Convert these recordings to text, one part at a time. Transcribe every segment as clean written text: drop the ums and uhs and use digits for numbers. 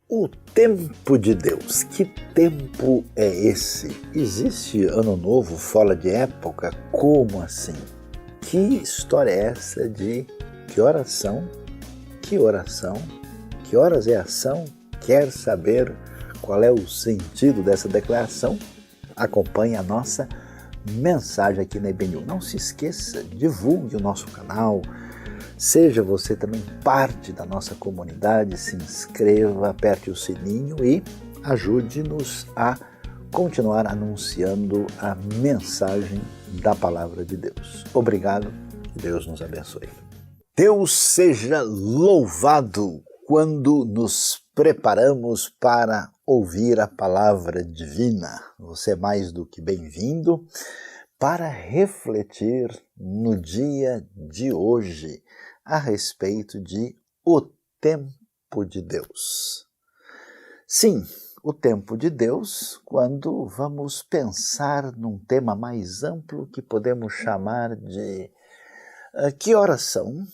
O tempo de Deus, que tempo é esse? Existe ano novo fora de época? Como assim? Que história é essa de que oração? Que oração? Que horas é ação? Quer saber qual é o sentido dessa declaração? Acompanhe a nossa mensagem aqui na IBNU. Não se esqueça, divulgue o nosso canal. Seja você também parte da nossa comunidade, se inscreva, aperte o sininho e ajude-nos a continuar anunciando a mensagem da Palavra de Deus. Obrigado, que Deus nos abençoe. Deus seja louvado quando nos preparamos para ouvir a Palavra Divina. Você é mais do que bem-vindo para refletir no dia de hoje a respeito de o tempo de Deus. Sim, o tempo de Deus, quando vamos pensar num tema mais amplo que podemos chamar de que oração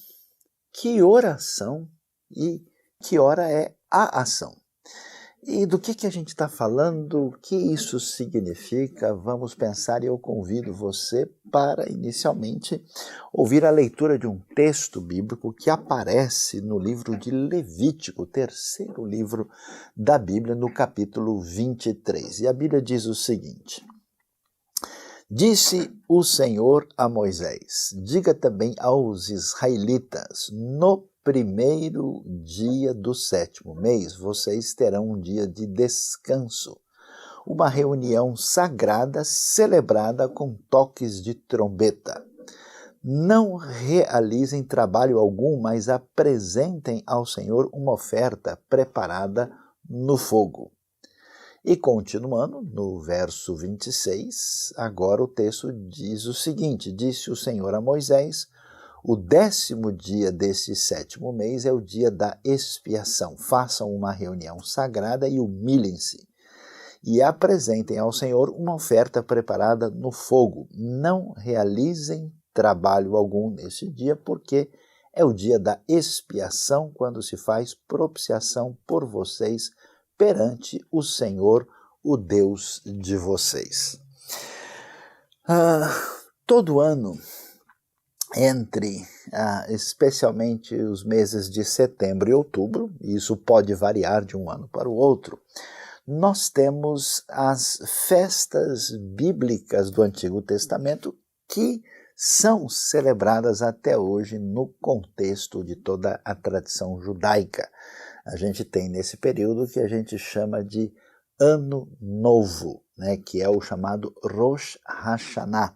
e que hora é a ação. E do que a gente está falando, o que isso significa, vamos pensar e eu convido você para, inicialmente, ouvir a leitura de um texto bíblico que aparece no livro de Levítico, o terceiro livro da Bíblia, no capítulo 23. E a Bíblia diz o seguinte: Disse o Senhor a Moisés, diga também aos israelitas, no primeiro dia do sétimo mês, vocês terão um dia de descanso, uma reunião sagrada celebrada com toques de trombeta. Não realizem trabalho algum, mas apresentem ao Senhor uma oferta preparada no fogo. E continuando, no verso 26, agora o texto diz o seguinte: Disse o Senhor a Moisés, o 10º dia deste sétimo mês é o dia da expiação. Façam uma reunião sagrada e humilhem-se. E apresentem ao Senhor uma oferta preparada no fogo. Não realizem trabalho algum neste dia, porque é o dia da expiação, quando se faz propiciação por vocês perante o Senhor, o Deus de vocês. Todo ano, entre especialmente os meses de setembro e outubro, e isso pode variar de um ano para o outro, nós temos as festas bíblicas do Antigo Testamento que são celebradas até hoje no contexto de toda a tradição judaica. A gente tem nesse período que a gente chama de Ano Novo, né, que é o chamado Rosh Hashanah.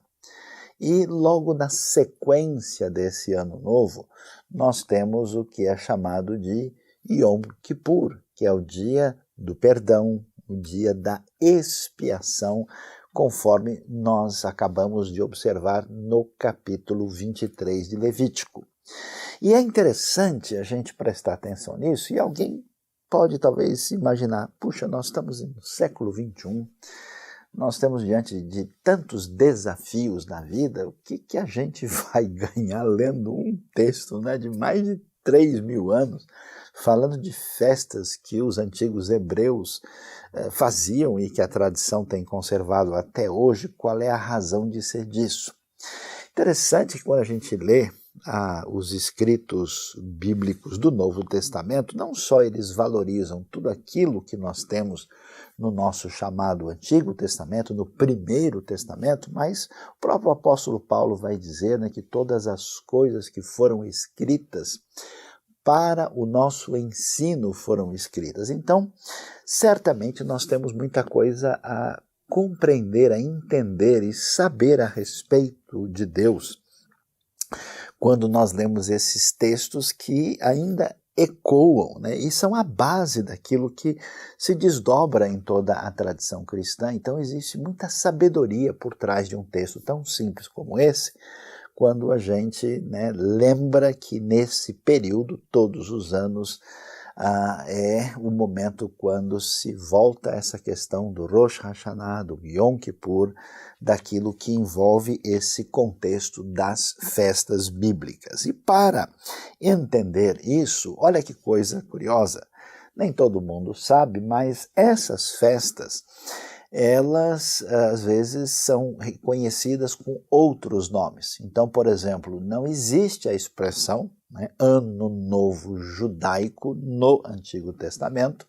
E logo na sequência desse Ano Novo, nós temos o que é chamado de Yom Kippur, que é o dia do perdão, o dia da expiação, conforme nós acabamos de observar no capítulo 23 de Levítico. E é interessante a gente prestar atenção nisso, e alguém pode talvez imaginar, puxa, nós estamos no século XXI, nós estamos diante de tantos desafios na vida, o que a gente vai ganhar lendo um texto, né, de mais de 3.000 anos, falando de festas que os antigos hebreus faziam e que a tradição tem conservado até hoje? Qual é a razão de ser disso? Interessante que quando a gente lê os escritos bíblicos do Novo Testamento, não só eles valorizam tudo aquilo que nós temos no nosso chamado Antigo Testamento, no Primeiro Testamento, mas o próprio apóstolo Paulo vai dizer, né, que todas as coisas que foram escritas para o nosso ensino foram escritas. Então, certamente nós temos muita coisa a compreender, a entender e saber a respeito de Deus quando nós lemos esses textos que ainda ecoam, né, e são a base daquilo que se desdobra em toda a tradição cristã. Então existe muita sabedoria por trás de um texto tão simples como esse, quando a gente, né, lembra que nesse período, todos os anos, é o momento quando se volta essa questão do Rosh Hashanah, do Yom Kippur, daquilo que envolve esse contexto das festas bíblicas. E para entender isso, olha que coisa curiosa, Nem todo mundo sabe, mas essas festas, elas às vezes são reconhecidas com outros nomes. Então, por exemplo, não existe a expressão, né, Ano Novo Judaico no Antigo Testamento,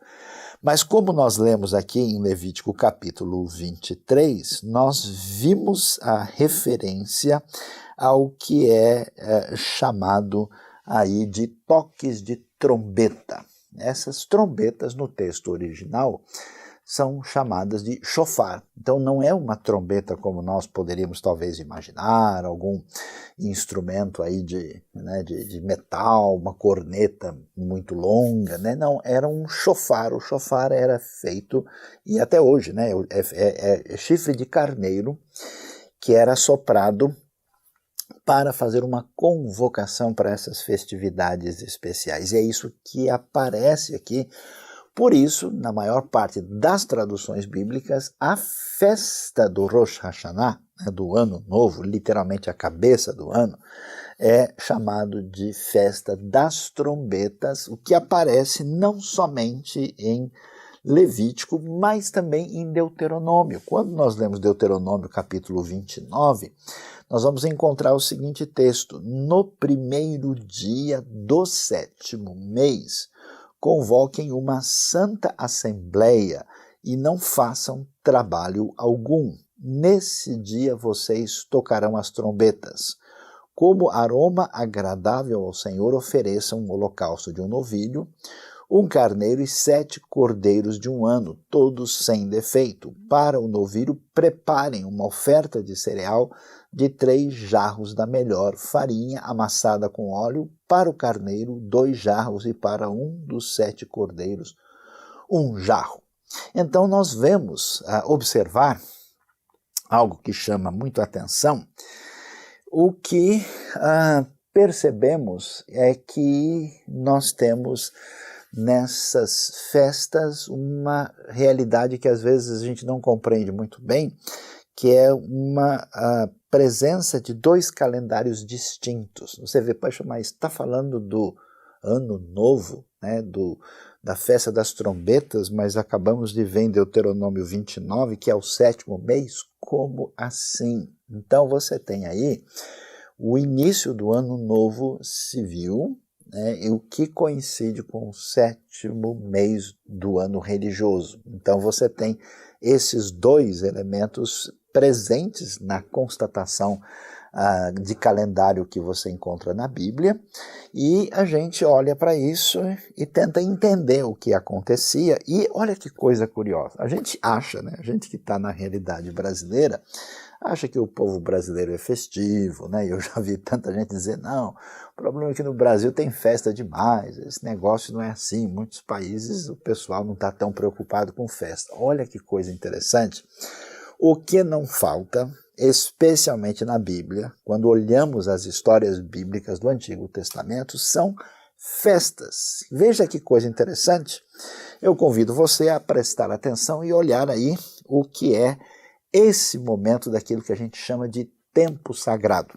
mas como nós lemos aqui em Levítico capítulo 23, nós vimos a referência ao que é chamado aí de toques de trombeta. Essas trombetas no texto original são chamadas de shofar. Então não é uma trombeta como nós poderíamos talvez imaginar, algum instrumento aí de metal, uma corneta muito longa, né? Não, era um shofar. O shofar era feito, e até hoje, né, é chifre de carneiro que era soprado para fazer uma convocação para essas festividades especiais. E é isso que aparece aqui. Por isso, na maior parte das traduções bíblicas, a festa do Rosh Hashanah, né, do Ano Novo, literalmente a cabeça do ano, é chamado de festa das trombetas, o que aparece não somente em Levítico, mas também em Deuteronômio. Quando nós lemos Deuteronômio capítulo 29, nós vamos encontrar o seguinte texto: no primeiro dia do 7º mês, convoquem uma santa assembleia e não façam trabalho algum. Nesse dia vocês tocarão as trombetas. Como aroma agradável ao Senhor, ofereçam um holocausto de um novilho, um carneiro e 7 cordeiros de um ano, todos sem defeito. Para o novilho, preparem uma oferta de cereal de 3 jarros da melhor farinha amassada com óleo, para o carneiro 2 jarros e para um dos 7 cordeiros 1 jarro. Então nós vemos observar algo que chama muito a atenção. O que percebemos é que nós temos nessas festas uma realidade que às vezes a gente não compreende muito bem, que é uma presença de 2 calendários distintos. Você vê, poxa, mas está falando do Ano Novo, né, da festa das trombetas, mas acabamos de ver em Deuteronômio 29, que é o 7º mês? Como assim? Então você tem aí o início do Ano Novo Civil, né, e o que coincide com o 7º mês do ano religioso. Então você tem esses 2 elementos presentes na constatação de calendário que você encontra na Bíblia, e a gente olha para isso e tenta entender o que acontecia. E olha que coisa curiosa, a gente acha, né, a gente que está na realidade brasileira, acha que o povo brasileiro é festivo, né? Eu já vi tanta gente dizer, não, o problema é que no Brasil tem festa demais, esse negócio não é assim, em muitos países o pessoal não está tão preocupado com festa. Olha que coisa interessante. O que não falta, especialmente na Bíblia, quando olhamos as histórias bíblicas do Antigo Testamento, são festas. Veja que coisa interessante. Eu convido você a prestar atenção e olhar aí o que é esse momento daquilo que a gente chama de tempo sagrado.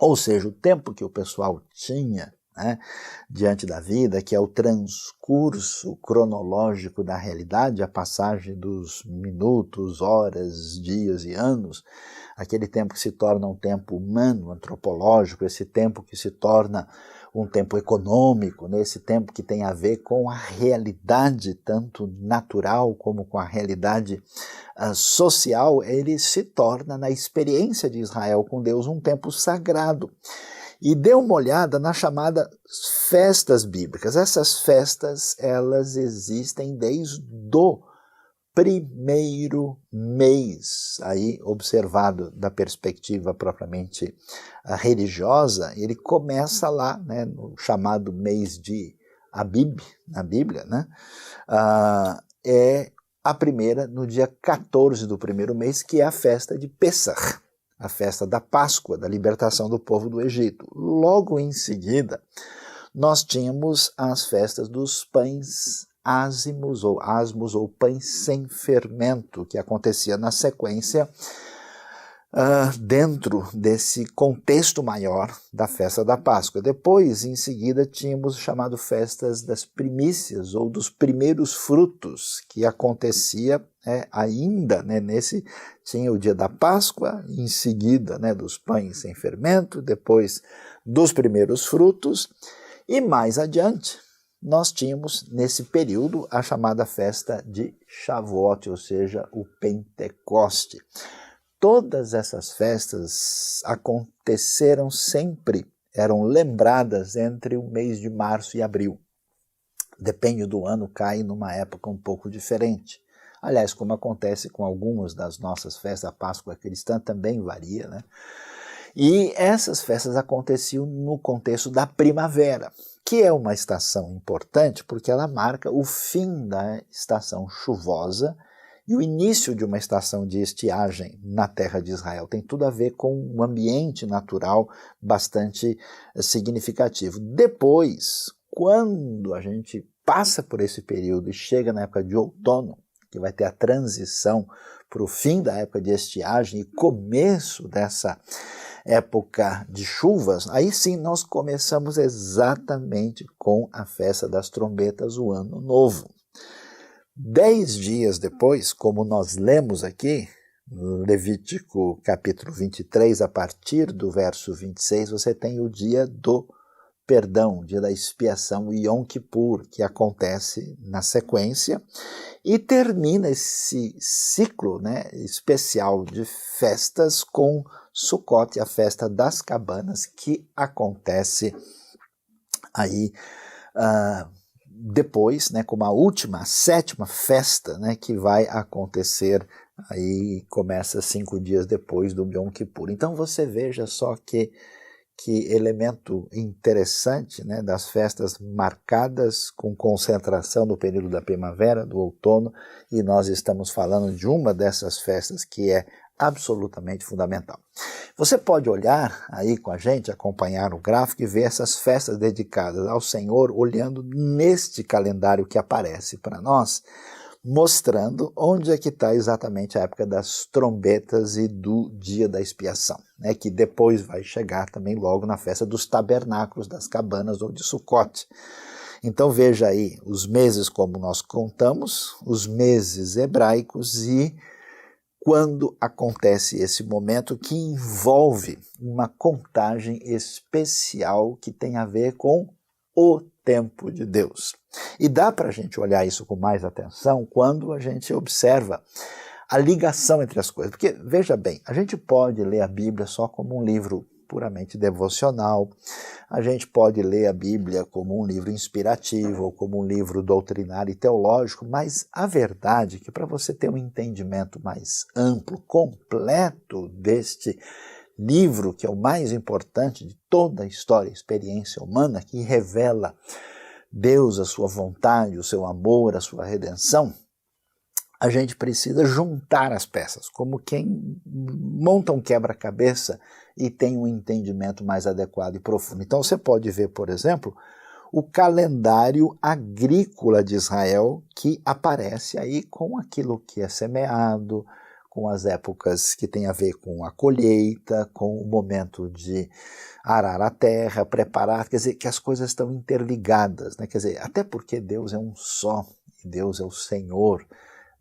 Ou seja, o tempo que o pessoal tinha, né, diante da vida, que é o transcurso cronológico da realidade, a passagem dos minutos, horas, dias e anos, aquele tempo que se torna um tempo humano, antropológico, esse tempo que se torna um tempo econômico, né, esse tempo que tem a ver com a realidade, tanto natural como com a realidade social, ele se torna, na experiência de Israel com Deus, um tempo sagrado. E dê uma olhada nas chamadas festas bíblicas. Essas festas, elas existem desde o primeiro mês, aí observado da perspectiva propriamente religiosa, ele começa lá, né, no chamado mês de Abib, na Bíblia, né, é a primeira no dia 14 do primeiro mês, que é a festa de Pessach, a festa da Páscoa, da libertação do povo do Egito. Logo em seguida, nós tínhamos as festas dos pães ázimos ou asmos ou pães sem fermento, que acontecia na sequência dentro desse contexto maior da festa da Páscoa. Depois, em seguida, tínhamos o chamado festas das primícias, ou dos primeiros frutos, que acontecia ainda, tinha o dia da Páscoa, em seguida dos pães sem fermento, depois dos primeiros frutos, e mais adiante nós tínhamos nesse período a chamada festa de Shavuot, ou seja, o Pentecoste. Todas essas festas aconteceram sempre, eram lembradas entre o mês de março e abril. Depende do ano, cai numa época um pouco diferente. Aliás, como acontece com algumas das nossas festas, a Páscoa cristã também varia, né? E essas festas aconteciam no contexto da primavera, que é uma estação importante porque ela marca o fim da estação chuvosa e o início de uma estação de estiagem na terra de Israel. Tem tudo a ver com um ambiente natural bastante significativo. Depois, quando a gente passa por esse período e chega na época de outono, que vai ter a transição para o fim da época de estiagem e começo dessa época de chuvas, aí sim nós começamos exatamente com a festa das trombetas, o Ano Novo. 10 dias depois, como nós lemos aqui, Levítico capítulo 23, a partir do verso 26, você tem o dia do perdão, o dia da expiação, o Yom Kippur, que acontece na sequência, e termina esse ciclo especial de festas com Sukkot, a festa das cabanas, que acontece aí depois, como a última, a sétima festa, que vai acontecer, aí começa 5 dias depois do Yom Kippur. Então você veja só que elemento interessante das festas marcadas com concentração no período da primavera, do outono, e nós estamos falando de uma dessas festas que é absolutamente fundamental. Você pode olhar aí com a gente, acompanhar o gráfico e ver essas festas dedicadas ao Senhor, olhando neste calendário que aparece para nós, mostrando onde é que está exatamente a época das trombetas e do dia da expiação, que depois vai chegar também logo na festa dos tabernáculos, das cabanas ou de Sukkot. Então veja aí os meses como nós contamos, os meses hebraicos e quando acontece esse momento que envolve uma contagem especial que tem a ver com o tempo de Deus. E dá para a gente olhar isso com mais atenção quando a gente observa a ligação entre as coisas. Porque, veja bem, a gente pode ler a Bíblia só como um livro puramente devocional, a gente pode ler a Bíblia como um livro inspirativo, ou como um livro doutrinário e teológico, mas a verdade é que para você ter um entendimento mais amplo, completo deste livro, que é o mais importante de toda a história e experiência humana, que revela Deus, a sua vontade, o seu amor, a sua redenção, a gente precisa juntar as peças, como quem monta um quebra-cabeça e tem um entendimento mais adequado e profundo. Então você pode ver, por exemplo, o calendário agrícola de Israel, que aparece aí com aquilo que é semeado, com as épocas que tem a ver com a colheita, com o momento de arar a terra, preparar, quer dizer, que as coisas estão interligadas, quer dizer, até porque Deus é um só, e Deus é o Senhor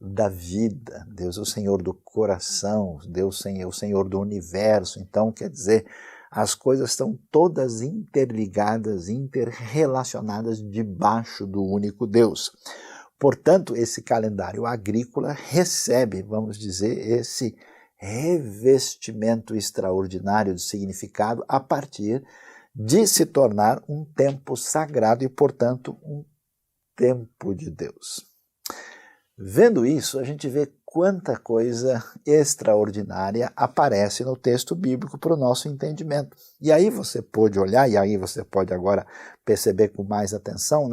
da vida, Deus é o Senhor do coração, Deus é o Senhor do universo. Então, quer dizer, as coisas estão todas interligadas, interrelacionadas debaixo do único Deus. Portanto, esse calendário agrícola recebe, vamos dizer, esse revestimento extraordinário de significado a partir de se tornar um tempo sagrado e, portanto, um tempo de Deus. Vendo isso, a gente vê quanta coisa extraordinária aparece no texto bíblico para o nosso entendimento. E aí você pode olhar, e aí você pode agora perceber com mais atenção,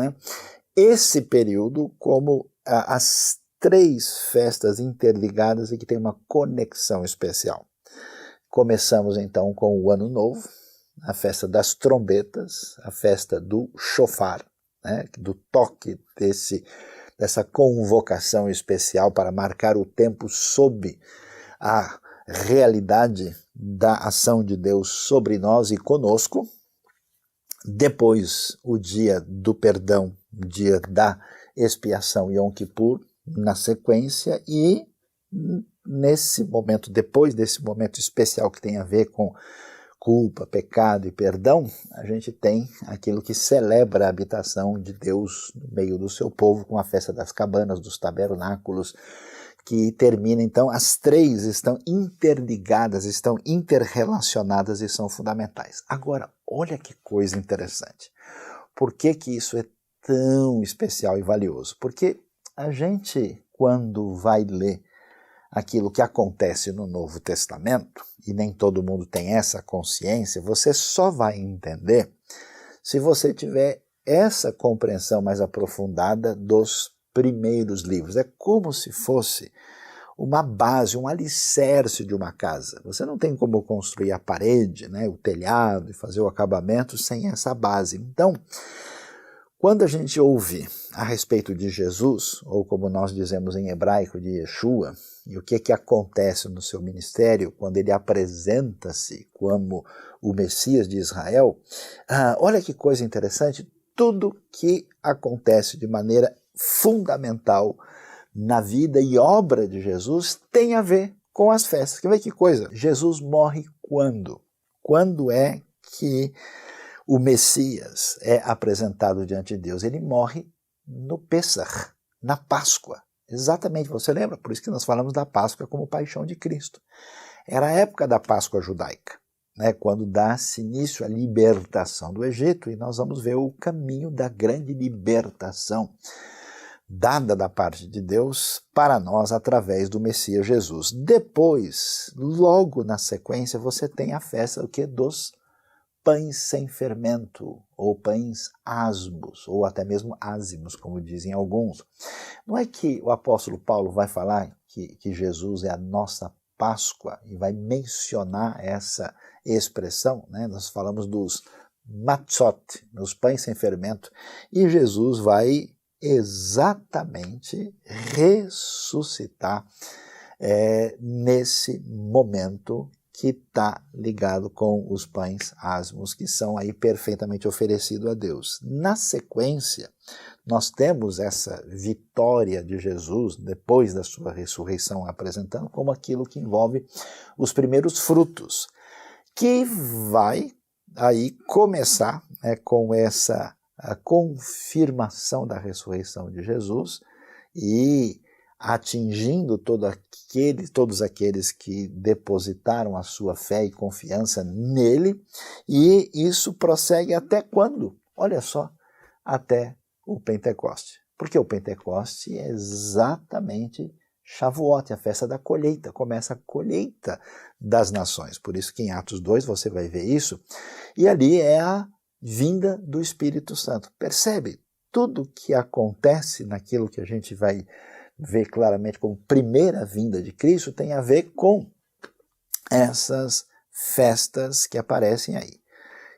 esse período como as 3 festas interligadas e que tem uma conexão especial. Começamos então com o Ano Novo, a festa das trombetas, a festa do shofar, do toque dessa convocação especial para marcar o tempo sob a realidade da ação de Deus sobre nós e conosco. Depois, o dia do perdão, o dia da expiação, Yom Kippur, na sequência, e nesse momento, depois desse momento especial que tem a ver com culpa, pecado e perdão, a gente tem aquilo que celebra a habitação de Deus no meio do seu povo, com a festa das cabanas, dos tabernáculos, que termina, então, as três estão interligadas, estão interrelacionadas e são fundamentais. Agora, olha que coisa interessante. Por que que isso é tão especial e valioso? Porque a gente, quando vai ler aquilo que acontece no Novo Testamento, e nem todo mundo tem essa consciência, você só vai entender se você tiver essa compreensão mais aprofundada dos primeiros livros. É como se fosse uma base, um alicerce de uma casa. Você não tem como construir a parede, né, o telhado e fazer o acabamento sem essa base. Então, quando a gente ouve a respeito de Jesus, ou como nós dizemos em hebraico, de Yeshua, e o que acontece no seu ministério quando ele apresenta-se como o Messias de Israel, olha que coisa interessante, tudo que acontece de maneira fundamental na vida e obra de Jesus tem a ver com as festas. Quer ver que coisa? Jesus morre quando? Quando é que o Messias é apresentado diante de Deus? Ele morre no Pessach, na Páscoa. Exatamente, você lembra? Por isso que nós falamos da Páscoa como paixão de Cristo. Era a época da Páscoa judaica, né, quando dá-se início à libertação do Egito, e nós vamos ver o caminho da grande libertação dada da parte de Deus para nós através do Messias Jesus. Depois, logo na sequência, você tem a festa dos pães sem fermento, ou pães asmos, ou até mesmo ázimos, como dizem alguns. Não é que o apóstolo Paulo vai falar que Jesus é a nossa Páscoa e vai mencionar essa expressão, né? Nós falamos dos matzot, os pães sem fermento, e Jesus vai exatamente ressuscitar nesse momento que está ligado com os pães asmos, que são aí perfeitamente oferecidos a Deus. Na sequência, nós temos essa vitória de Jesus, depois da sua ressurreição, apresentando como aquilo que envolve os primeiros frutos, que vai aí começar com essa a confirmação da ressurreição de Jesus e atingindo todos aqueles que depositaram a sua fé e confiança nele, e isso prossegue até quando? Olha só, até o Pentecoste. Porque o Pentecoste é exatamente Shavuot, a festa da colheita, começa a colheita das nações. Por isso que em Atos 2 você vai ver isso, e ali é a vinda do Espírito Santo. Percebe? Tudo que acontece naquilo que a gente vai ver claramente como primeira vinda de Cristo tem a ver com essas festas que aparecem aí.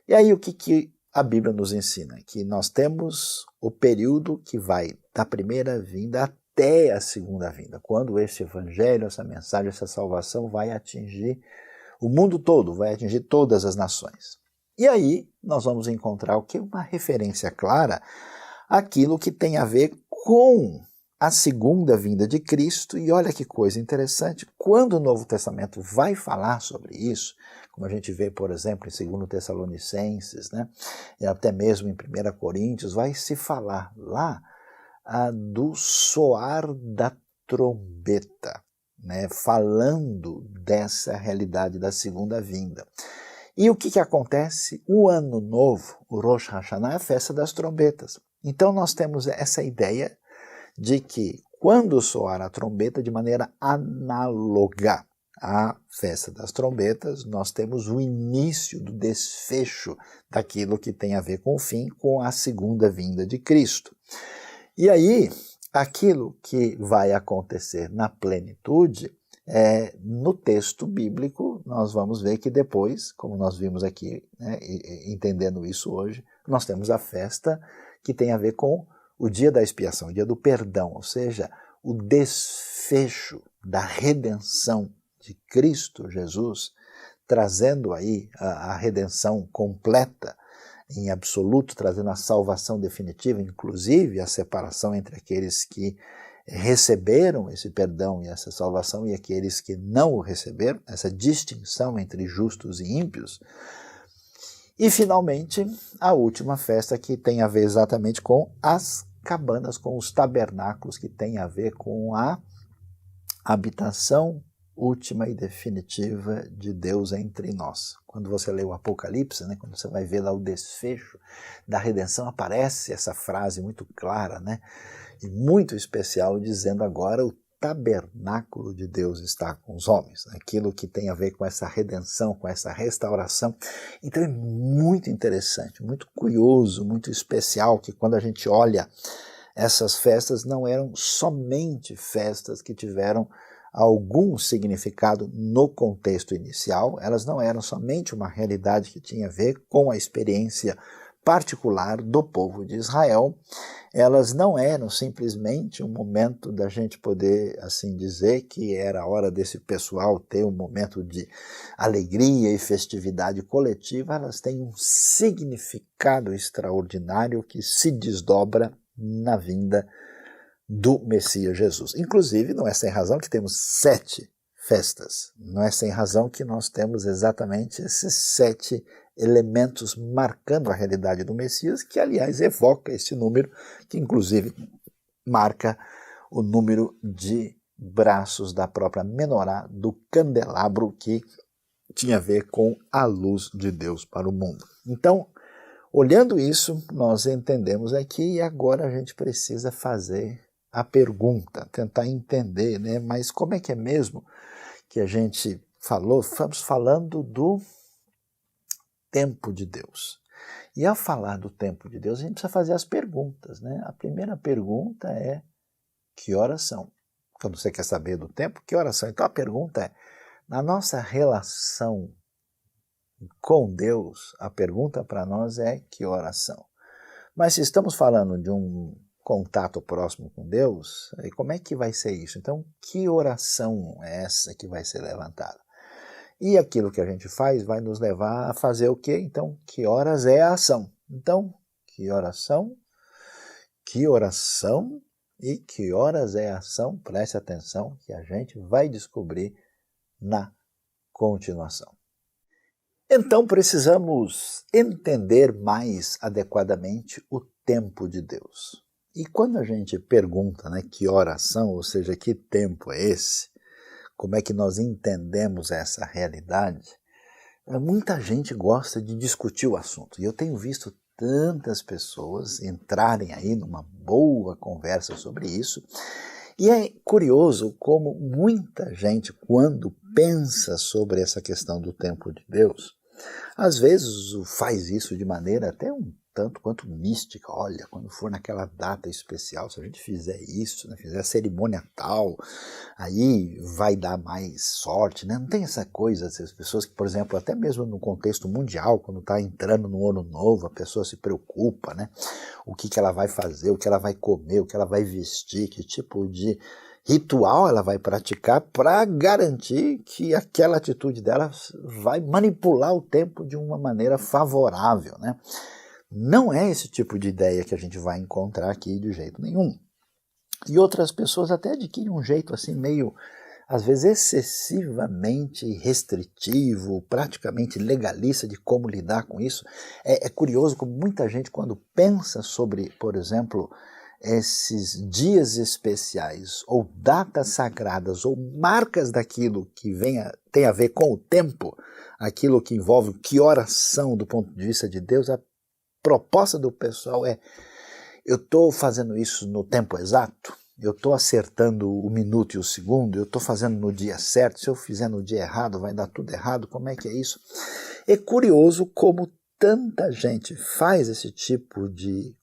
E aí o que a Bíblia nos ensina? Que nós temos o período que vai da primeira vinda até a segunda vinda, quando esse evangelho, essa mensagem, essa salvação vai atingir o mundo todo, vai atingir todas as nações. E aí nós vamos encontrar o que? Uma referência clara àquilo que tem a ver com a segunda vinda de Cristo. E olha que coisa interessante, quando o Novo Testamento vai falar sobre isso, como a gente vê, por exemplo, em 2 Tessalonicenses, né, e até mesmo em 1 Coríntios, vai se falar lá do soar da trombeta, né, falando dessa realidade da segunda vinda. E o que acontece? O Ano Novo, o Rosh Hashanah, é a festa das trombetas. Então nós temos essa ideia de que quando soar a trombeta, de maneira análoga à festa das trombetas, nós temos o início do desfecho daquilo que tem a ver com o fim, com a segunda vinda de Cristo. E aí, aquilo que vai acontecer na plenitude, no texto bíblico, nós vamos ver que depois, como nós vimos aqui, né, entendendo isso hoje, nós temos a festa que tem a ver com o dia da expiação, o dia do perdão, ou seja, o desfecho da redenção de Cristo Jesus, trazendo aí a redenção completa, em absoluto, trazendo a salvação definitiva, inclusive a separação entre aqueles que receberam esse perdão e essa salvação e aqueles que não o receberam, essa distinção entre justos e ímpios. E, finalmente, a última festa, que tem a ver exatamente com as cabanas, com os tabernáculos, que tem a ver com a habitação última e definitiva de Deus entre nós. Quando você lê o Apocalipse, né, quando você vai ver lá o desfecho da redenção, aparece essa frase muito clara, né, e muito especial, dizendo agora o tabernáculo de Deus está com os homens, aquilo que tem a ver com essa redenção, com essa restauração. Então é muito interessante, muito curioso, muito especial que quando a gente olha essas festas, não eram somente festas que tiveram algum significado no contexto inicial, elas não eram somente uma realidade que tinha a ver com a experiência particular do povo de Israel, elas não eram simplesmente um momento da gente poder, assim dizer, que era a hora desse pessoal ter um momento de alegria e festividade coletiva, elas têm um significado extraordinário que se desdobra na vinda do Messias Jesus. Inclusive, não é sem razão que temos 7 festas, não é sem razão que nós temos exatamente esses 7 elementos marcando a realidade do Messias, que aliás evoca esse número, que inclusive marca o número de braços da própria menorá, do candelabro, que tinha a ver com a luz de Deus para o mundo. Então, olhando isso, nós entendemos aqui e agora a gente precisa fazer a pergunta, tentar entender, né? Mas como é que é mesmo que a gente falou? Estamos falando do tempo de Deus. E ao falar do tempo de Deus, a gente precisa fazer as perguntas, né? A primeira pergunta é: que horas são? Quando você quer saber do tempo, que horas são? Então a pergunta é: na nossa relação com Deus, a pergunta para nós é: que horas são? Mas se estamos falando de um contato próximo com Deus, aí como é que vai ser isso? Então, que oração é essa que vai ser levantada? E aquilo que a gente faz vai nos levar a fazer o quê? Então, que horas é a ação? Então, que oração e que horas é a ação? Preste atenção que a gente vai descobrir na continuação. Então, precisamos entender mais adequadamente o tempo de Deus. E quando a gente pergunta, né, que oração, ou seja, que tempo é esse, como é que nós entendemos essa realidade, muita gente gosta de discutir o assunto. E eu tenho visto tantas pessoas entrarem aí numa boa conversa sobre isso. E é curioso como muita gente, quando pensa sobre essa questão do tempo de Deus, às vezes faz isso de maneira até um tanto quanto mística. Olha, quando for naquela data especial, se a gente fizer isso, né, fizer a cerimônia tal, aí vai dar mais sorte, né? Não tem essa coisa, as pessoas que, por exemplo, até mesmo no contexto mundial, quando está entrando no ano novo, a pessoa se preocupa, né? O que ela vai fazer, o que ela vai comer, o que ela vai vestir, que tipo de ritual ela vai praticar para garantir que aquela atitude dela vai manipular o tempo de uma maneira favorável, né? Não é esse tipo de ideia que a gente vai encontrar aqui de jeito nenhum. E outras pessoas até adquirem um jeito assim meio, às vezes, excessivamente restritivo, praticamente legalista de como lidar com isso. É curioso como muita gente, quando pensa sobre, por exemplo, esses dias especiais, ou datas sagradas, ou marcas daquilo que tem a ver com o tempo, aquilo que envolve que horas são do ponto de vista de Deus, a proposta do pessoal é: eu estou fazendo isso no tempo exato? Eu estou acertando o minuto e o segundo? Eu estou fazendo no dia certo? Se eu fizer no dia errado, vai dar tudo errado? Como é que é isso? É curioso como tanta gente faz esse tipo de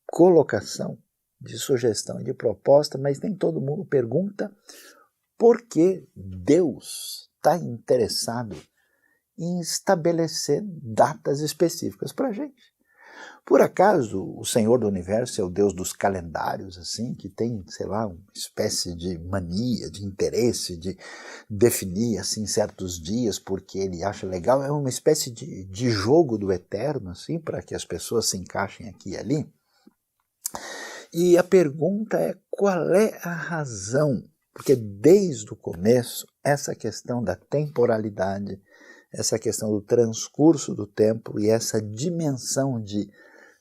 colocação, de sugestão e de proposta, mas nem todo mundo pergunta por que Deus está interessado em estabelecer datas específicas para a gente. Por acaso o Senhor do Universo é o Deus dos calendários, assim, que tem, sei lá, uma espécie de mania, de interesse, de definir, assim, certos dias porque ele acha legal? É uma espécie de jogo do eterno, assim, para que as pessoas se encaixem aqui e ali? E a pergunta é, qual é a razão? Porque desde o começo, essa questão da temporalidade, essa questão do transcurso do tempo e essa dimensão de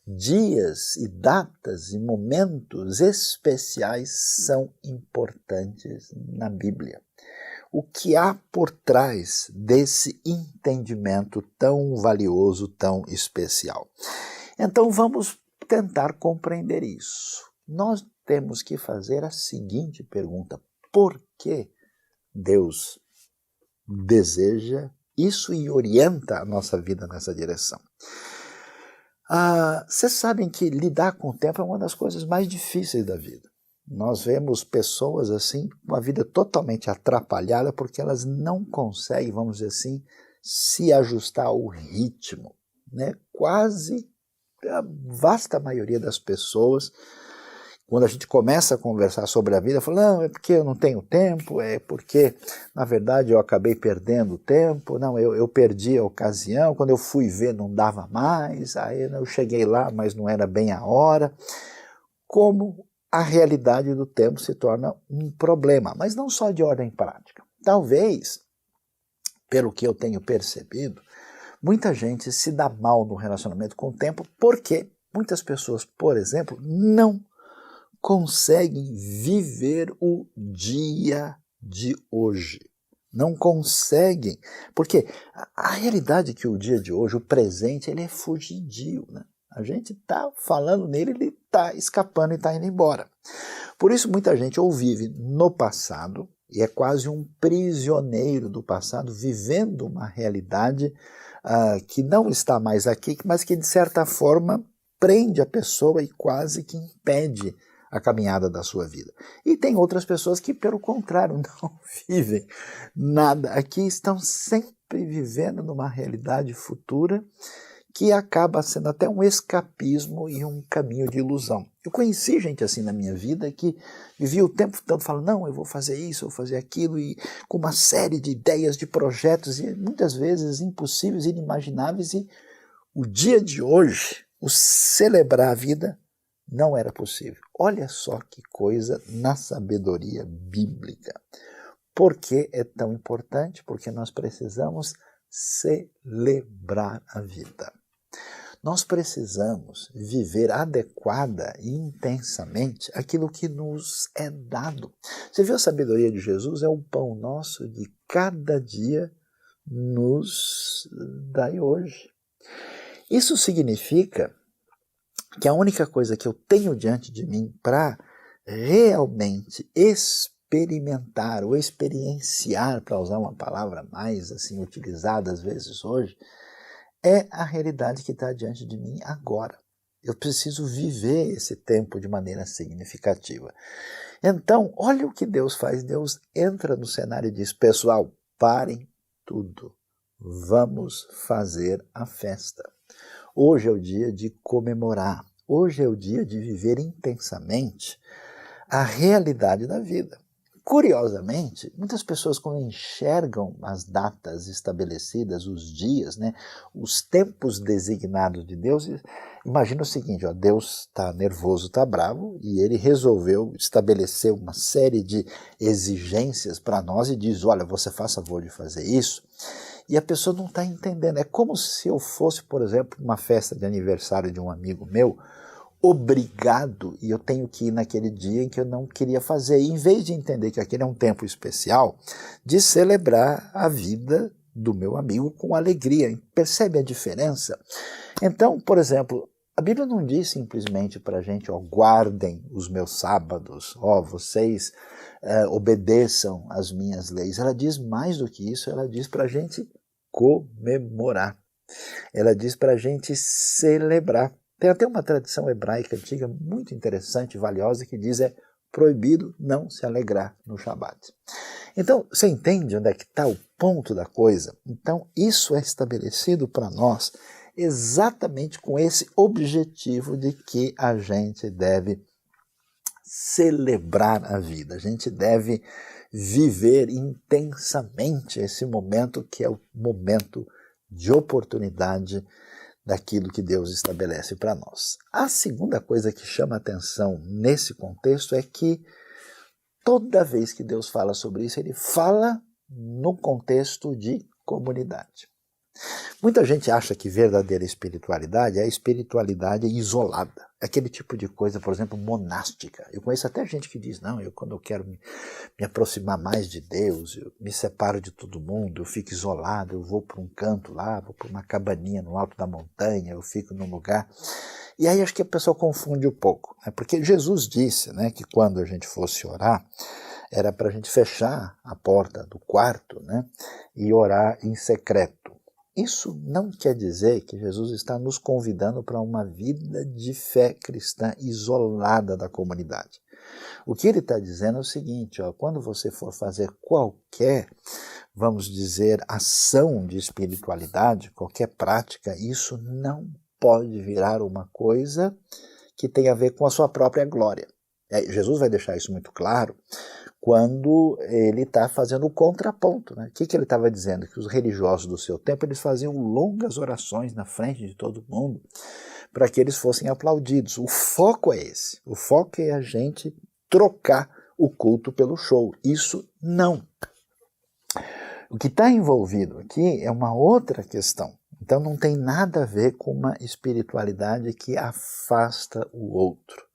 dias e datas e momentos especiais são importantes na Bíblia. O que há por trás desse entendimento tão valioso, tão especial? Então vamos tentar compreender isso. Nós temos que fazer a seguinte pergunta: por que Deus deseja isso e orienta a nossa vida nessa direção? Vocês sabem que lidar com o tempo é uma das coisas mais difíceis da vida. Nós vemos pessoas assim, com a vida totalmente atrapalhada porque elas não conseguem, vamos dizer assim, se ajustar ao ritmo, né? Quase a vasta maioria das pessoas, quando a gente começa a conversar sobre a vida, fala, não, é porque eu não tenho tempo, é porque, na verdade, eu acabei perdendo o tempo, não, eu perdi a ocasião, quando eu fui ver não dava mais, aí eu cheguei lá, mas não era bem a hora. Como a realidade do tempo se torna um problema, mas não só de ordem prática. Talvez, pelo que eu tenho percebido, muita gente se dá mal no relacionamento com o tempo porque muitas pessoas, por exemplo, não conseguem viver o dia de hoje. Não conseguem, porque a realidade é que o dia de hoje, o presente, ele é fugidio, né? A gente está falando nele, ele está escapando e está indo embora. Por isso muita gente ou vive no passado, e é quase um prisioneiro do passado, vivendo uma realidade que não está mais aqui, mas que de certa forma prende a pessoa e quase que impede a caminhada da sua vida. E tem outras pessoas que, pelo contrário, não vivem nada aqui, estão sempre vivendo numa realidade futura que acaba sendo até um escapismo e um caminho de ilusão. Eu conheci gente assim na minha vida que vivia o tempo todo falando, não, eu vou fazer isso, eu vou fazer aquilo, e com uma série de ideias, de projetos, e muitas vezes impossíveis, inimagináveis, e o dia de hoje, o celebrar a vida, não era possível. Olha só que coisa na sabedoria bíblica. Por que é tão importante? Porque nós precisamos celebrar a vida. Nós precisamos viver adequada e intensamente aquilo que nos é dado. Você viu a sabedoria de Jesus? É o pão nosso de cada dia nos dai hoje. Isso significa que a única coisa que eu tenho diante de mim para realmente experimentar ou experienciar, para usar uma palavra mais assim utilizada às vezes hoje, é a realidade que está diante de mim agora. Eu preciso viver esse tempo de maneira significativa. Então, olha o que Deus faz. Deus entra no cenário e diz, pessoal, parem tudo. Vamos fazer a festa. Hoje é o dia de comemorar. Hoje é o dia de viver intensamente a realidade da vida. Curiosamente, muitas pessoas quando enxergam as datas estabelecidas, os dias, né, os tempos designados de Deus, imagina o seguinte, ó, Deus está nervoso, está bravo, e ele resolveu estabelecer uma série de exigências para nós e diz, olha, você faz favor de fazer isso, e a pessoa não está entendendo. É como se eu fosse, por exemplo, uma festa de aniversário de um amigo meu, obrigado, e eu tenho que ir naquele dia em que eu não queria fazer. E em vez de entender que aquele é um tempo especial, de celebrar a vida do meu amigo com alegria. Percebe a diferença? Então, por exemplo, a Bíblia não diz simplesmente para a gente, ó, guardem os meus sábados, ó, vocês obedeçam às minhas leis. Ela diz mais do que isso, ela diz para a gente comemorar. Ela diz para a gente celebrar. Tem até uma tradição hebraica antiga muito interessante e valiosa que diz é proibido não se alegrar no Shabat. Então, você entende onde é que está o ponto da coisa? Então, isso é estabelecido para nós exatamente com esse objetivo de que a gente deve celebrar a vida, a gente deve viver intensamente esse momento que é o momento de oportunidade daquilo que Deus estabelece para nós. A segunda coisa que chama atenção nesse contexto é que toda vez que Deus fala sobre isso, ele fala no contexto de comunidade. Muita gente acha que verdadeira espiritualidade é a espiritualidade isolada. Aquele tipo de coisa, por exemplo, monástica. Eu conheço até gente que diz, não, quando eu quero me aproximar mais de Deus, eu me separo de todo mundo, eu fico isolado, eu vou para um canto lá, vou para uma cabaninha no alto da montanha, eu fico num lugar. E aí acho que a pessoa confunde um pouco, né? Porque Jesus disse, né, que quando a gente fosse orar, era para a gente fechar a porta do quarto, né, e orar em secreto. Isso não quer dizer que Jesus está nos convidando para uma vida de fé cristã isolada da comunidade. O que ele está dizendo é o seguinte, ó, quando você for fazer qualquer, vamos dizer, ação de espiritualidade, qualquer prática, isso não pode virar uma coisa que tenha a ver com a sua própria glória. Jesus vai deixar isso muito claro quando ele está fazendo o contraponto. Né? O que ele estava dizendo? Que os religiosos do seu tempo eles faziam longas orações na frente de todo mundo para que eles fossem aplaudidos. O foco é esse. O foco é a gente trocar o culto pelo show. Isso não. O que está envolvido aqui é uma outra questão. Então não tem nada a ver com uma espiritualidade que afasta o outro.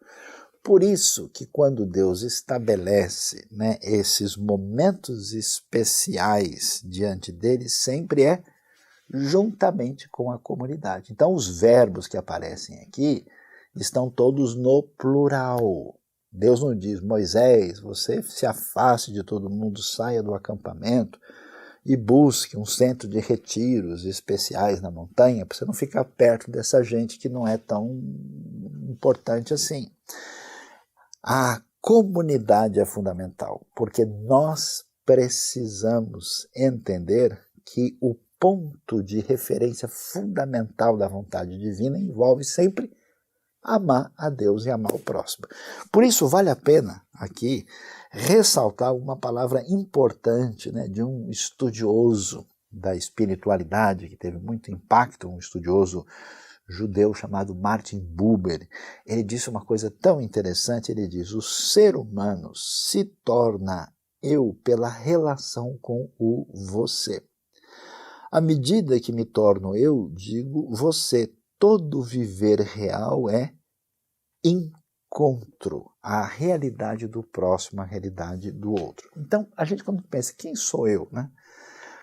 Por isso que quando Deus estabelece, né, esses momentos especiais diante dele, sempre é juntamente com a comunidade. Então os verbos que aparecem aqui estão todos no plural. Deus não diz, Moisés, você se afaste de todo mundo, saia do acampamento e busque um centro de retiros especiais na montanha, para você não ficar perto dessa gente que não é tão importante assim. A comunidade é fundamental, porque nós precisamos entender que o ponto de referência fundamental da vontade divina envolve sempre amar a Deus e amar o próximo. Por isso vale a pena aqui ressaltar uma palavra importante, né, de um estudioso da espiritualidade que teve muito impacto, um estudioso judeu chamado Martin Buber. Ele disse uma coisa tão interessante, ele diz, o ser humano se torna eu pela relação com o você. À medida que me torno eu, digo você, todo viver real é encontro, a realidade do próximo, a realidade do outro. Então, a gente quando pensa, quem sou eu, né?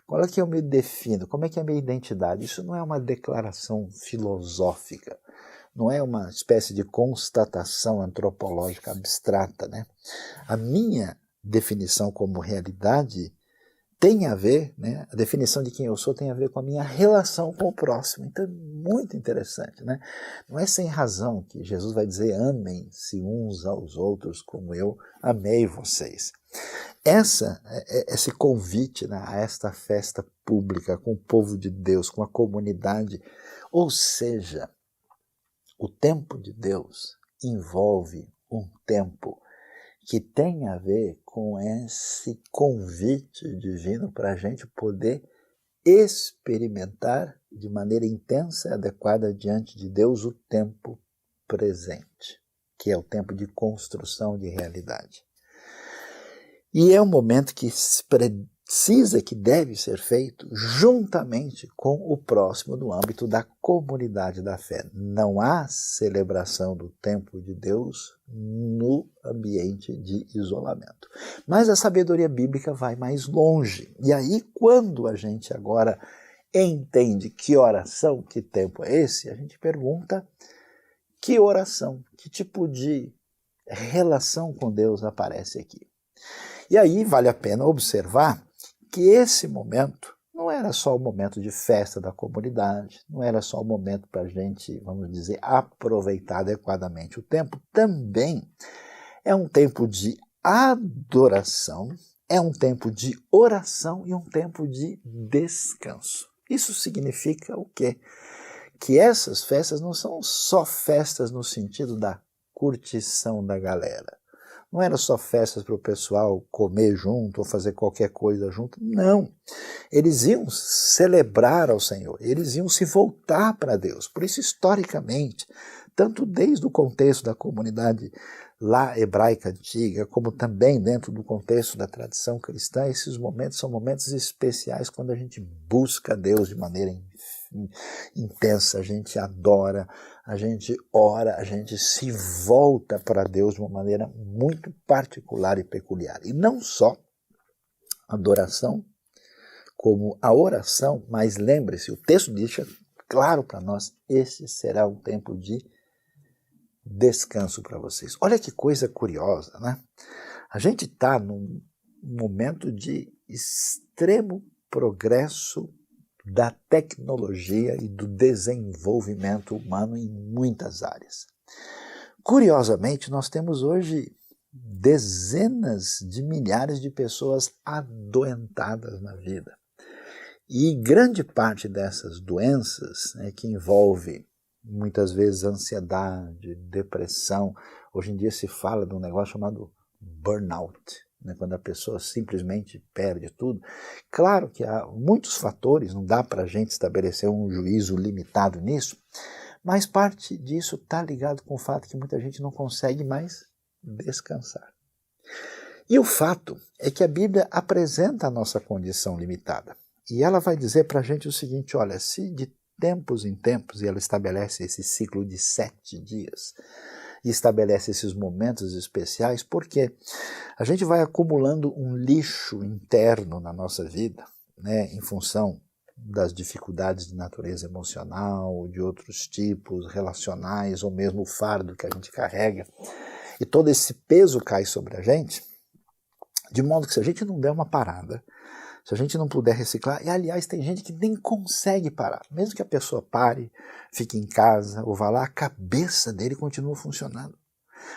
Qual é que eu me defino? Como é que é a minha identidade? Isso não é uma declaração filosófica, não é uma espécie de constatação antropológica abstrata, né? A minha definição como realidade tem a ver, né? A definição de quem eu sou tem a ver com a minha relação com o próximo. Então é muito interessante, né? Não é sem razão que Jesus vai dizer amem-se uns aos outros como eu amei vocês. Esse convite, né, a esta festa pública com o povo de Deus, com a comunidade, ou seja, o tempo de Deus envolve um tempo que tem a ver com esse convite divino para a gente poder experimentar de maneira intensa e adequada diante de Deus o tempo presente, que é o tempo de construção de realidade. E é um momento que precisa, que deve ser feito juntamente com o próximo no âmbito da comunidade da fé. Não há celebração do tempo de Deus no ambiente de isolamento. Mas a sabedoria bíblica vai mais longe. E aí, quando a gente agora entende que oração, que tempo é esse, a gente pergunta que oração, que tipo de relação com Deus aparece aqui. E aí vale a pena observar que esse momento não era só o momento de festa da comunidade, não era só o momento para a gente, vamos dizer, aproveitar adequadamente o tempo, também é um tempo de adoração, é um tempo de oração e um tempo de descanso. Isso significa o quê? que essas festas não são só festas no sentido da curtição da galera. Não eram só festas para o pessoal comer junto ou fazer qualquer coisa junto, não. Eles iam celebrar ao Senhor, eles iam se voltar para Deus. Por isso, historicamente, tanto desde o contexto da comunidade lá hebraica antiga, como também dentro do contexto da tradição cristã, esses momentos são momentos especiais quando a gente busca Deus de maneira intensa, a gente adora, a gente ora, a gente se volta para Deus de uma maneira muito particular e peculiar. E não só adoração, como a oração, mas lembre-se, o texto deixa claro para nós, esse será um tempo de descanso para vocês. Olha que coisa curiosa, né? A gente está num momento de extremo progresso da tecnologia e do desenvolvimento humano em muitas áreas. Curiosamente, nós temos hoje dezenas de milhares de pessoas adoentadas na vida. E grande parte dessas doenças, que envolve muitas vezes ansiedade, depressão, hoje em dia se fala de um negócio chamado burnout, quando a pessoa simplesmente perde tudo. Claro que há muitos fatores, não dá para a gente estabelecer um juízo limitado nisso, mas parte disso está ligado com o fato que muita gente não consegue mais descansar. E o fato é que a Bíblia apresenta a nossa condição limitada. E ela vai dizer para a gente o seguinte, olha, se de tempos em tempos, e ela estabelece esse ciclo de 7 dias, e estabelece esses momentos especiais, porque a gente vai acumulando um lixo interno na nossa vida, em função das dificuldades de natureza emocional, de outros tipos, relacionais, ou mesmo o fardo que a gente carrega. E todo esse peso cai sobre a gente, de modo que se a gente não der uma parada, se a gente não puder reciclar, e aliás tem gente que nem consegue parar, mesmo que a pessoa pare, fique em casa ou vá lá, a cabeça dele continua funcionando.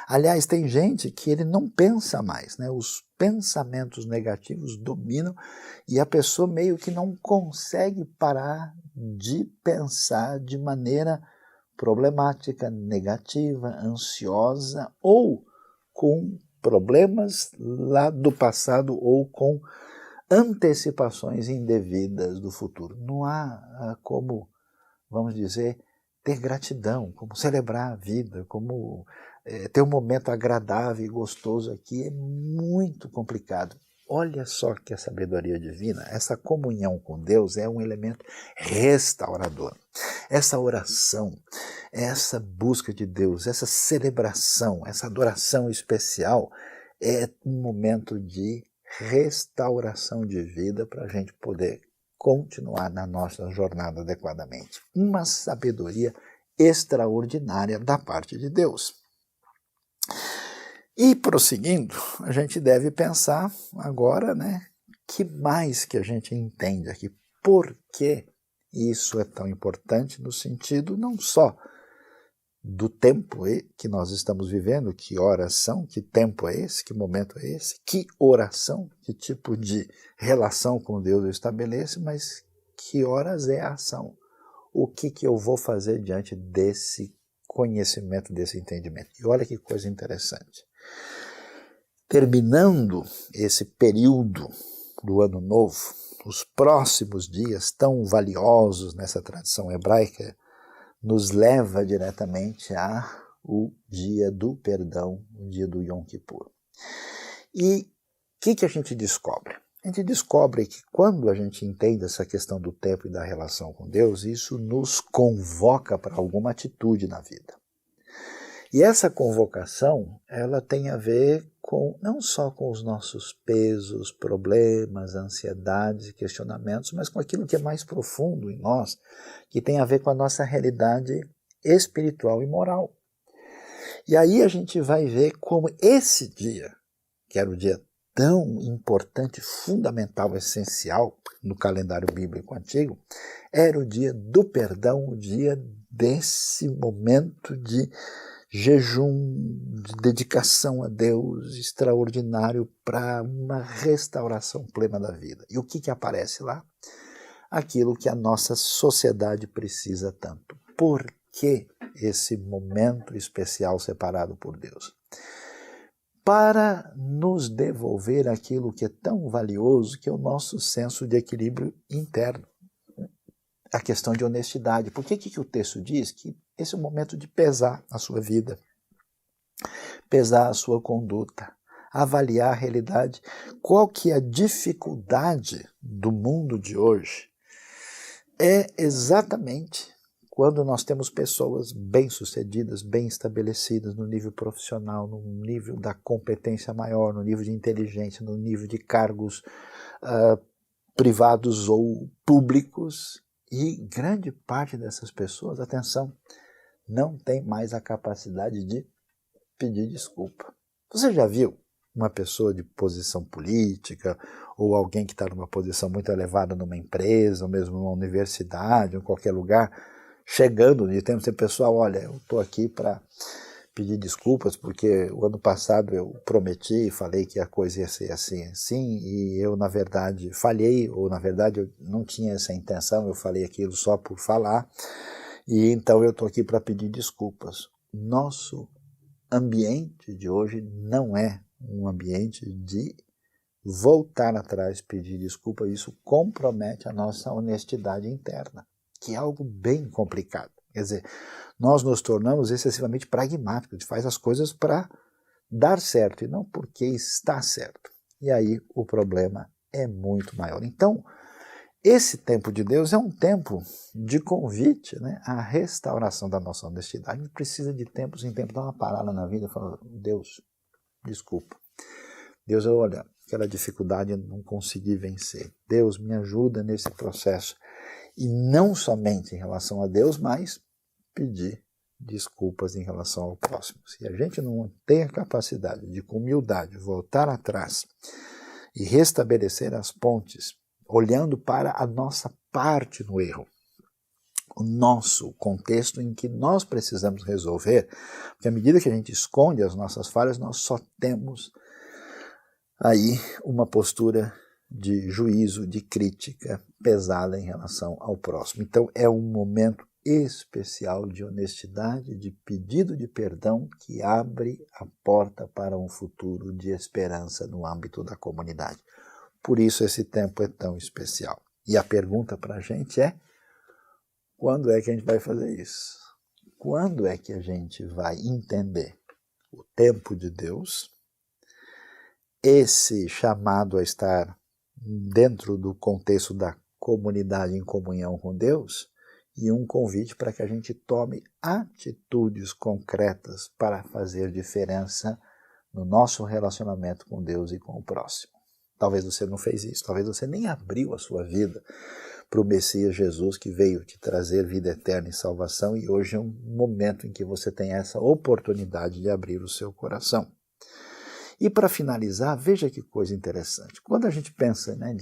Aliás, tem gente que ele não pensa mais, os pensamentos negativos dominam e a pessoa meio que não consegue parar de pensar de maneira problemática, negativa, ansiosa ou com problemas lá do passado ou com antecipações indevidas do futuro. Não há como, vamos dizer, ter gratidão, como celebrar a vida, como ter um momento agradável e gostoso aqui é muito complicado. Olha só que a sabedoria divina, essa comunhão com Deus é um elemento restaurador. Essa oração, essa busca de Deus, essa celebração, essa adoração especial é um momento de restauração de vida para a gente poder continuar na nossa jornada adequadamente. Uma sabedoria extraordinária da parte de Deus. E prosseguindo, a gente deve pensar agora, que mais que a gente entende aqui? Por que isso é tão importante no sentido não só do tempo que nós estamos vivendo, que horas são, que tempo é esse, que momento é esse, que oração, que tipo de relação com Deus eu estabeleço, mas que horas é a ação? O que eu vou fazer diante desse conhecimento, desse entendimento? E olha que coisa interessante. Terminando esse período do Ano Novo, os próximos dias tão valiosos nessa tradição hebraica, nos leva diretamente ao dia do perdão, o dia do Yom Kippur. E o que a gente descobre? A gente descobre que quando a gente entende essa questão do tempo e da relação com Deus, isso nos convoca para alguma atitude na vida. E essa convocação, ela tem a ver não só com os nossos pesos, problemas, ansiedades e questionamentos, mas com aquilo que é mais profundo em nós, que tem a ver com a nossa realidade espiritual e moral. E aí a gente vai ver como esse dia, que era o dia tão importante, fundamental, essencial no calendário bíblico antigo, era o dia do perdão, o dia desse momento de jejum, de dedicação a Deus extraordinário para uma restauração plena da vida. E o que aparece lá? Aquilo que a nossa sociedade precisa tanto: por que esse momento especial separado por Deus? Para nos devolver aquilo que é tão valioso, que é o nosso senso de equilíbrio interno. A questão de honestidade. Por que o texto diz que esse é o momento de pesar a sua vida, pesar a sua conduta, avaliar a realidade? Qual que é a dificuldade do mundo de hoje? É exatamente quando nós temos pessoas bem-sucedidas, bem estabelecidas no nível profissional, no nível da competência maior, no nível de inteligência, no nível de cargos privados ou públicos, e grande parte dessas pessoas, atenção, não tem mais a capacidade de pedir desculpa. Você já viu uma pessoa de posição política, ou alguém que está numa posição muito elevada numa empresa, ou mesmo numa universidade, ou em qualquer lugar, chegando de tempo, pessoal, olha, eu estou aqui para pedir desculpas, porque o ano passado eu prometi, falei que a coisa ia ser assim, assim, e eu, na verdade, falhei, ou, na verdade, eu não tinha essa intenção, eu falei aquilo só por falar, e então eu estou aqui para pedir desculpas. Nosso ambiente de hoje não é um ambiente de voltar atrás, pedir desculpa. Isso compromete a nossa honestidade interna, que é algo bem complicado. Quer dizer, nós nos tornamos excessivamente pragmáticos, a gente faz as coisas para dar certo e não porque está certo. E aí o problema é muito maior. Então, esse tempo de Deus é um tempo de convite, né, à restauração da nossa honestidade. A gente precisa de tempos em tempos dar uma parada na vida e falar, Deus, desculpa. Deus, olha, aquela dificuldade eu não consegui vencer. Deus, me ajuda nesse processo. E não somente em relação a Deus, mas pedir desculpas em relação ao próximo. Se a gente não tem a capacidade de, com humildade, voltar atrás e restabelecer as pontes, olhando para a nossa parte no erro, o nosso contexto em que nós precisamos resolver, porque à medida que a gente esconde as nossas falhas, nós só temos aí uma postura de juízo, de crítica pesada em relação ao próximo. Então é um momento especial de honestidade, de pedido de perdão, que abre a porta para um futuro de esperança no âmbito da comunidade. Por isso esse tempo é tão especial. E a pergunta para a gente é, quando é que a gente vai fazer isso? Quando é que a gente vai entender o tempo de Deus, esse chamado a estar dentro do contexto da comunidade em comunhão com Deus, e um convite para que a gente tome atitudes concretas para fazer diferença no nosso relacionamento com Deus e com o próximo. Talvez você não fez isso, talvez você nem abriu a sua vida para o Messias Jesus, que veio te trazer vida eterna e salvação, e hoje é um momento em que você tem essa oportunidade de abrir o seu coração. E para finalizar, veja que coisa interessante. Quando a gente pensa, né,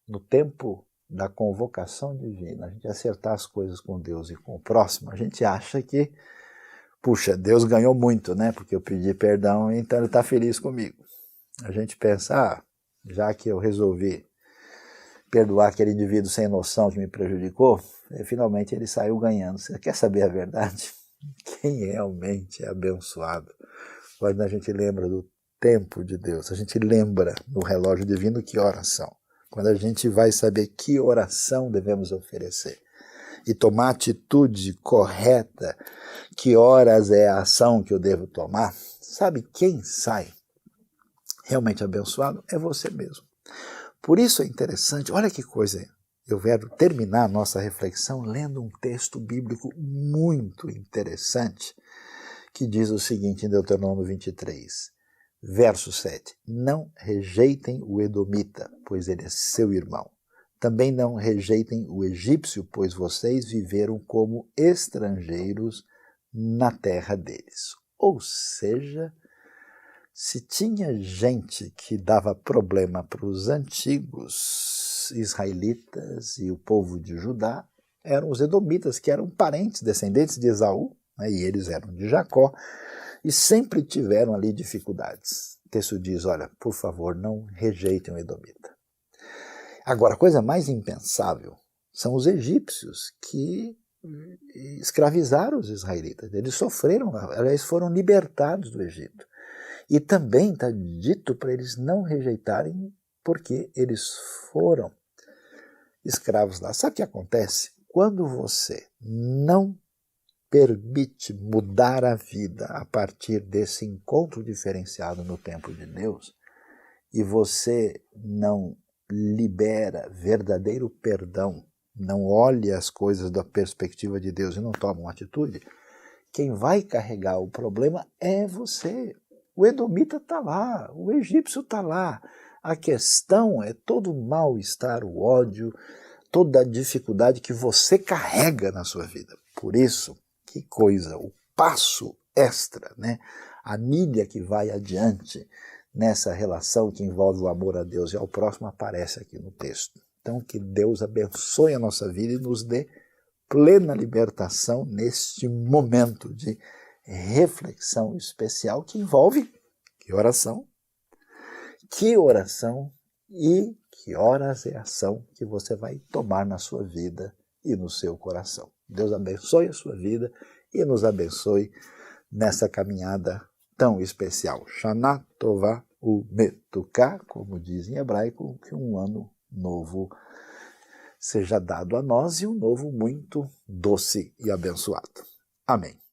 no tempo da convocação divina, a gente acertar as coisas com Deus e com o próximo, a gente acha que, puxa, Deus ganhou muito, né, porque eu pedi perdão, então ele está feliz comigo. A gente pensa, já que eu resolvi perdoar aquele indivíduo sem noção que me prejudicou, finalmente ele saiu ganhando. Você quer saber a verdade? Quem realmente é abençoado? Quando a gente lembra do tempo de Deus, a gente lembra no relógio divino que oração. Quando a gente vai saber que oração devemos oferecer e tomar a atitude correta, que horas é a ação que eu devo tomar, sabe quem sai realmente abençoado? É você mesmo. Por isso é interessante, olha que coisa, eu quero terminar a nossa reflexão lendo um texto bíblico muito interessante, que diz o seguinte em Deuteronômio 23, verso 7. Não rejeitem o edomita, pois ele é seu irmão. Também não rejeitem o egípcio, pois vocês viveram como estrangeiros na terra deles. Ou seja, se tinha gente que dava problema para os antigos israelitas e o povo de Judá, eram os edomitas, que eram parentes, descendentes de Esaú, né, e eles eram de Jacó, e sempre tiveram ali dificuldades. O texto diz, olha, por favor, não rejeitem o edomita. Agora, a coisa mais impensável são os egípcios, que escravizaram os israelitas. Eles sofreram, eles foram libertados do Egito. E também está dito para eles não rejeitarem, porque eles foram escravos lá. Sabe o que acontece? Quando você não permite mudar a vida a partir desse encontro diferenciado no templo de Deus, e você não libera verdadeiro perdão, não olha as coisas da perspectiva de Deus e não toma uma atitude, quem vai carregar o problema é você. O edomita está lá, o egípcio está lá. A questão é todo o mal-estar, o ódio, toda a dificuldade que você carrega na sua vida. Por isso, que coisa, o passo extra, né? A milha que vai adiante nessa relação que envolve o amor a Deus e ao próximo aparece aqui no texto. Então, que Deus abençoe a nossa vida e nos dê plena libertação neste momento de reflexão especial que envolve que oração e que horas é a ação que você vai tomar na sua vida e no seu coração. Deus abençoe a sua vida e nos abençoe nessa caminhada tão especial. Shana Tová Umetuká, como diz em hebraico, que um ano novo seja dado a nós e um novo muito doce e abençoado. Amém.